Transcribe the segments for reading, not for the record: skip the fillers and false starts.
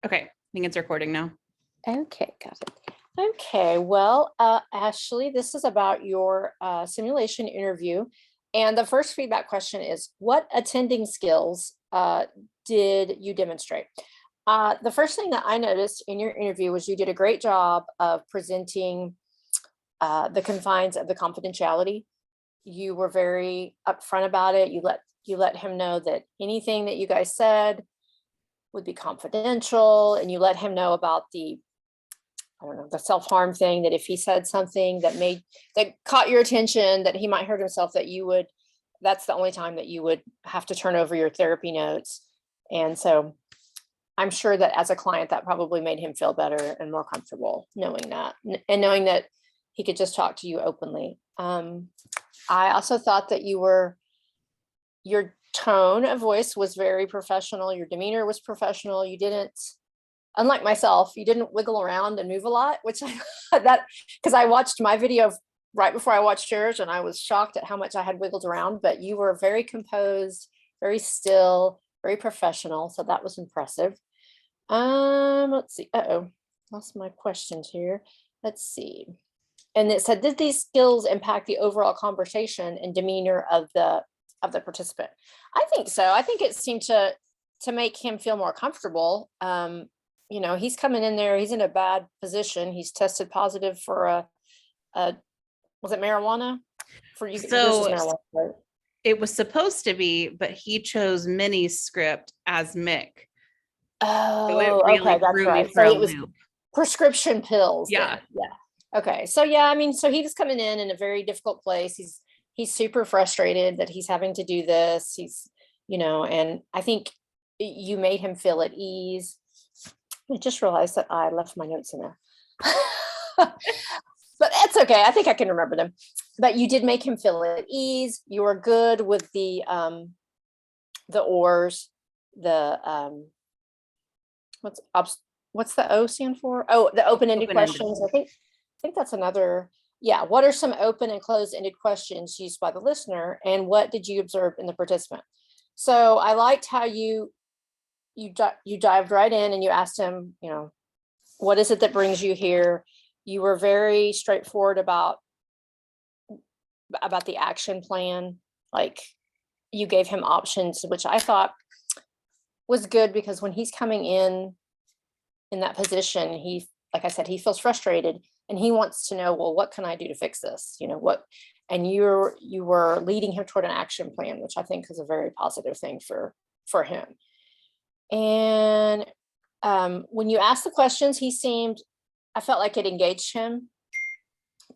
Okay, I think it's recording now. Okay, got it. Okay, well, Ashley, this is about your simulation interview. And the first feedback question is, what attending skills did you demonstrate? The first thing that I noticed in your interview was you did a great job of presenting the confines of the confidentiality. You were very upfront about it. You let him know that anything that you guys said would be confidential, and you let him know about the, I don't know, the self-harm thing, that if he said something that caught your attention, that he might hurt himself, that's the only time that you would have to turn over your therapy notes. And so I'm sure that as a client, that probably made him feel better and more comfortable knowing that, and knowing that he could just talk to you openly. I also thought that your tone of voice was very professional. Your demeanor was professional. You didn't, unlike myself, you didn't wiggle around and move a lot, which because I watched my video right before I watched yours, and I was shocked at how much I had wiggled around, but you were very composed, very still, very professional. So that was impressive. Let's see. Lost my questions here. Let's see. And it said, did these skills impact the overall conversation and demeanor of the participant? I think so. I think it seemed to make him feel more comfortable. He's coming in there, he's in a bad position. He's tested positive for was it marijuana? For you, yours is So marijuana, right? it was supposed to be, but he chose mini script as Mick. So it Oh, really okay, that's threw me right. for So a it was loop. prescription pills Yeah. then. Yeah. Okay. So yeah, I mean, so he was coming in a very difficult place. He's super frustrated that he's having to do this. And I think you made him feel at ease. I just realized that I left my notes in there. But that's okay. I think I can remember them. But you did make him feel at ease. You were good with the ORs, the what's the O stand for? Oh, the open-ended Open-ended. questions. I think that's another. Yeah. What are some open and closed-ended questions used by the listener, and what did you observe in the participant? So I liked how you dived right in and you asked him, what is it that brings you here? You were very straightforward about the action plan. Like, you gave him options, which I thought was good, because when he's coming in that position, like I said, he feels frustrated and he wants to know, well, what can I do to fix this? And you were leading him toward an action plan, which I think is a very positive thing for him. And when you asked the questions, I felt like it engaged him.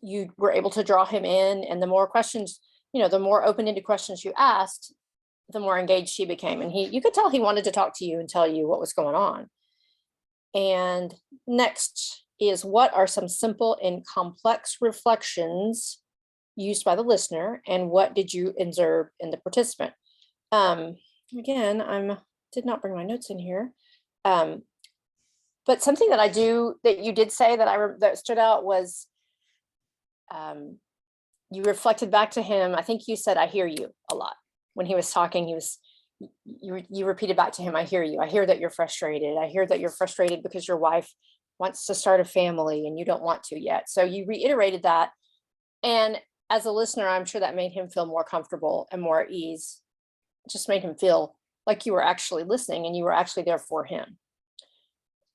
You were able to draw him in, and the more questions, the more open-ended questions you asked, the more engaged he became. And you could tell he wanted to talk to you and tell you what was going on. And next is, what are some simple and complex reflections used by the listener, and what did you observe in the participant? Again, did not bring my notes in here. But something that you did say that stood out was, you reflected back to him. I think you said, I hear you, a lot. When he was talking, you repeated back to him, I hear you. I hear that you're frustrated. I hear that you're frustrated because your wife wants to start a family and you don't want to yet. So you reiterated that. And as a listener, I'm sure that made him feel more comfortable and more at ease. It just made him feel like you were actually listening and you were actually there for him.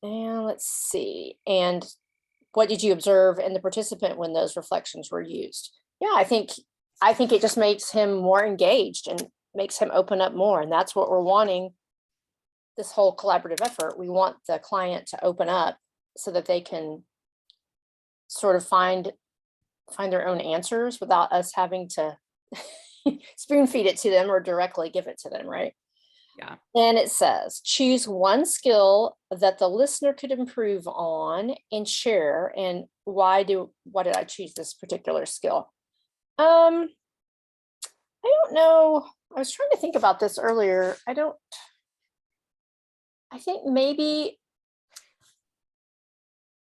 And let's see. And what did you observe in the participant when those reflections were used? Yeah, I think it just makes him more engaged and makes him open up more. And that's what we're wanting. This whole collaborative effort, we want the client to open up so that they can sort of find their own answers without us having to spoon feed it to them or directly give it to them, right? Yeah. And it says, choose one skill that the listener could improve on and share. And why did I choose this particular skill? I don't know. I was trying to think about this earlier. I think maybe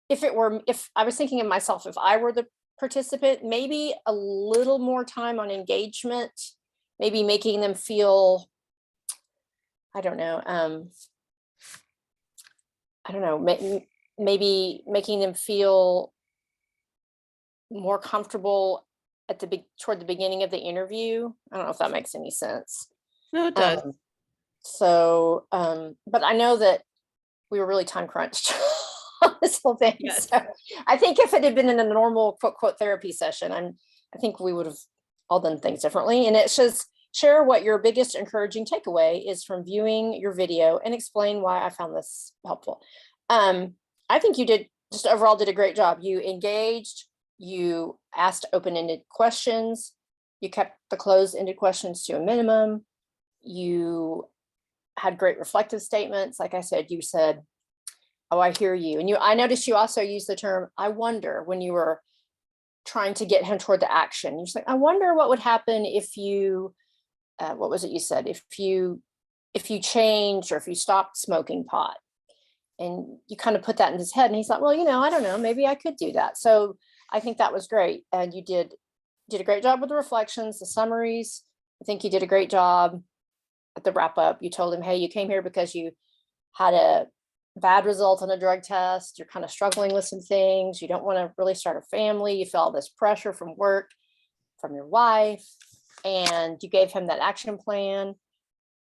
if I was thinking of myself, if I were the participant, maybe a little more time on engagement, maybe making them feel, I don't know, I don't know, maybe making them feel more comfortable at the toward the beginning of the interview. I don't know if that makes any sense. No, it does. But I know that we were really time crunched on this whole thing. Yes. So I think if it had been in a normal quote therapy session, I think we would have all done things differently. And it says, share what your biggest encouraging takeaway is from viewing your video and explain why I found this helpful. I think you just overall did a great job. You engaged, you asked open-ended questions, you kept the closed-ended questions to a minimum, you had great reflective statements. Like I said, you said, oh, I hear you. And I noticed you also used the term, I wonder, when you were trying to get him toward the action. You're just like, I wonder what would happen if you, what was it you said? If you changed or if you stopped smoking pot. And you kind of put that in his head and he's like, well, I don't know, maybe I could do that. So I think that was great. And you did a great job with the reflections, the summaries. I think you did a great job at the wrap up. You told him, hey, you came here because you had a bad result on a drug test. You're kind of struggling with some things. You don't want to really start a family. You feel all this pressure from work, from your wife, and you gave him that action plan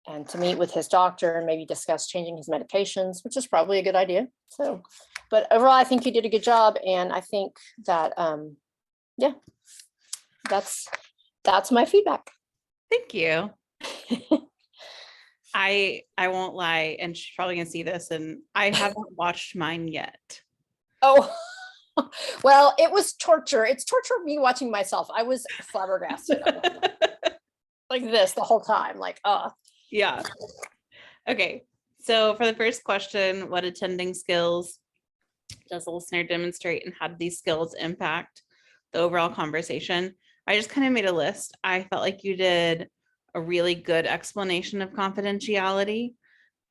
and to meet with his doctor and maybe discuss changing his medications, which is probably a good idea. So, but overall, I think you did a good job. And I think that, yeah, that's my feedback. Thank you. I won't lie, and she's probably gonna see this, and I haven't watched mine yet. Oh, well, it was torture. It's torture me watching myself. I was flabbergasted. Like this the whole time, like, yeah. Okay, so for the first question, what attending skills does the listener demonstrate, and how do these skills impact the overall conversation? I just kind of made a list. I felt like you did a really good explanation of confidentiality.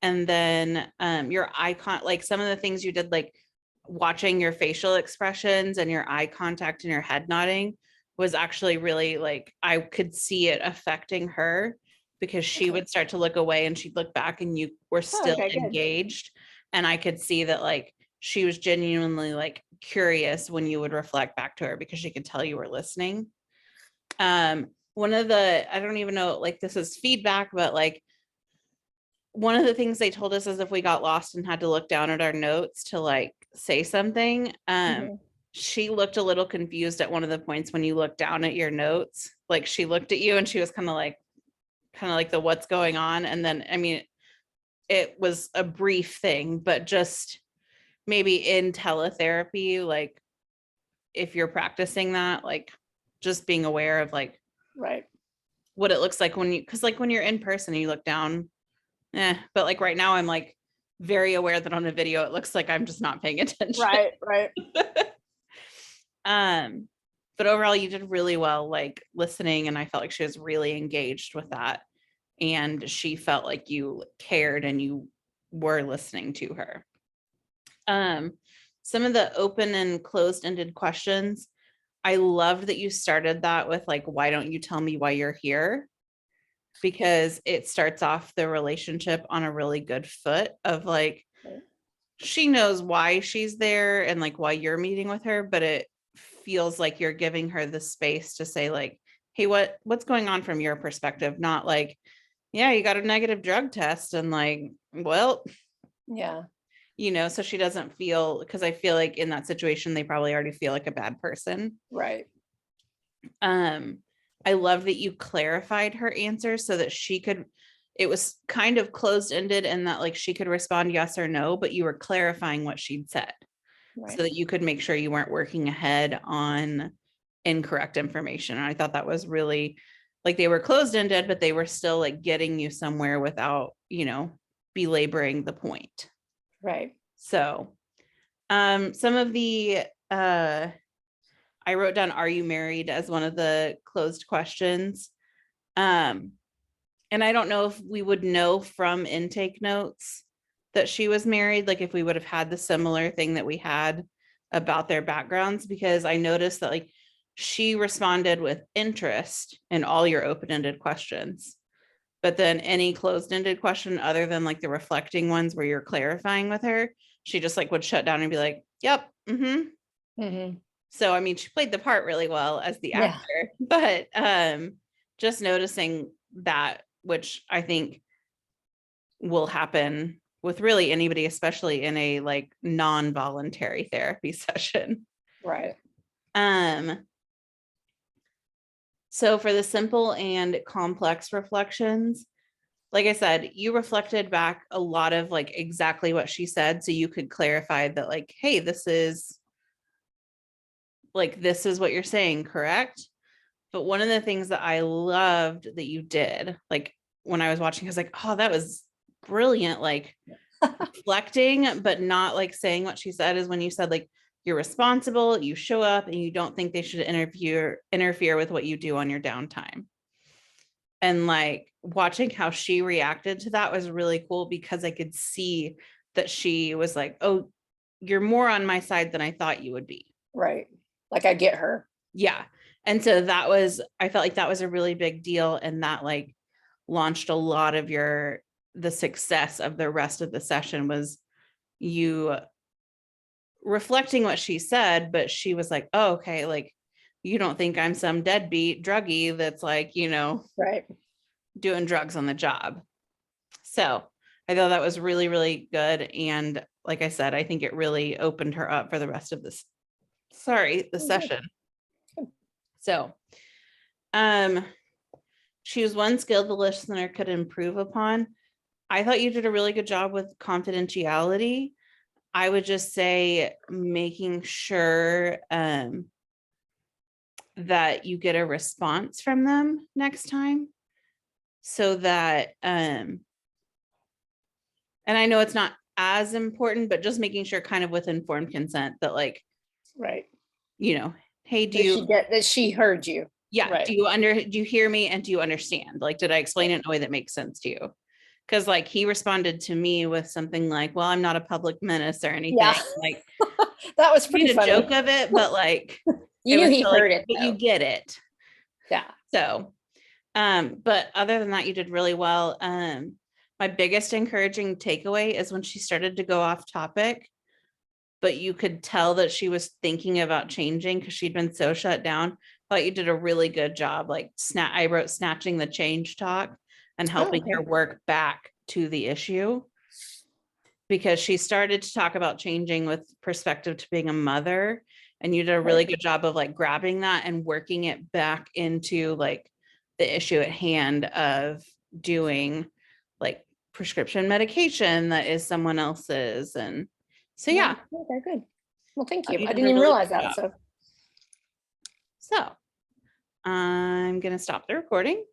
And then your like some of the things you did, like watching your facial expressions and your eye contact and your head nodding was actually really, like, I could see it affecting her, because she would start to look away and she'd look back and you were still engaged. And I could see that, like, she was genuinely like curious when you would reflect back to her, because she could tell you were listening. One of the, I don't even know, like, this is feedback, but like one of the things they told us is if we got lost and had to look down at our notes to like say something, she looked a little confused at one of the points when you looked down at your notes. Like, she looked at you and she was kind of like the what's going on. And then, I mean, it was a brief thing, but just maybe in teletherapy, like if you're practicing that, like just being aware of like right, what it looks like when you, because like when you're in person and you look down, but like right now I'm like very aware that on a video it looks like I'm just not paying attention. right. But overall you did really well, like listening, and I felt like she was really engaged with that, and she felt like you cared and you were listening to her. Some of the open and closed-ended questions, I loved that you started that with like, why don't you tell me why you're here? Because it starts off the relationship on a really good foot of like, she knows why she's there and like why you're meeting with her, but it feels like you're giving her the space to say like, hey, what's going on from your perspective? Not like, yeah, you got a negative drug test and like, well, yeah, so she doesn't feel, because I feel like in that situation they probably already feel like a bad person. right. I love that you clarified her answer so that it was kind of closed-ended, and that like she could respond yes or no, but you were clarifying what she'd said, so that you could make sure you weren't working ahead on incorrect information. And I thought that was really, like, they were closed-ended, but they were still like getting you somewhere without, belaboring the point. Right. So, some of the, I wrote down, are you married, as one of the closed questions. And I don't know if we would know from intake notes that she was married, like if we would have had the similar thing that we had about their backgrounds, because I noticed that like she responded with interest in all your open-ended questions. But then any closed-ended question other than like the reflecting ones where you're clarifying with her, she just like would shut down and be like, yep. Mhm. So I mean, she played the part really well as the Yeah. actor, but just noticing that, which I think will happen with really anybody, especially in a like non-voluntary therapy session. Right. So for the simple and complex reflections, like I said, you reflected back a lot of like exactly what she said. So you could clarify that like, hey, this is what you're saying, correct? But one of the things that I loved that you did, like when I was watching, I was like, oh, that was brilliant. Like reflecting, but not like saying what she said, is when you said like, you're responsible, you show up, and you don't think they should interfere with what you do on your downtime. And like watching how she reacted to that was really cool, because I could see that she was like, oh, you're more on my side than I thought you would be. Right. Like I get her. Yeah. And so I felt like that was a really big deal. And that like launched a lot of the success of the rest of the session, was you reflecting what she said, but she was like, oh, okay, like you don't think I'm some deadbeat druggie that's like, Right. doing drugs on the job. So I thought that was really, really good. And like I said, I think it really opened her up for the rest of the session. So, choose one skill the listener could improve upon. I thought you did a really good job with confidentiality. I would just say making sure that you get a response from them next time, so that and I know it's not as important, but just making sure kind of with informed consent that like, Right. hey, That she heard you. yeah, Right. do you hear me, and do you understand? Like, did I explain it in a way that makes sense to you? Because like he responded to me with something like, well, I'm not a public menace or anything. Yeah. Like That was pretty made a funny. joke of it, but like You knew he heard it. but you Though. get it. Yeah. So but other than that, you did really well. My biggest encouraging takeaway is when she started to go off topic, but you could tell that she was thinking about changing because she'd been so shut down. I thought you did a really good job. Like I wrote snatching the change talk and helping her work back to the issue, because she started to talk about changing with perspective to being a mother. And you did a really good job of like grabbing that and working it back into like the issue at hand of doing like prescription medication that is someone else's. And so, yeah. Okay, good. Well, thank you. You I did didn't a even really realize good that. job. So I'm going to stop the recording.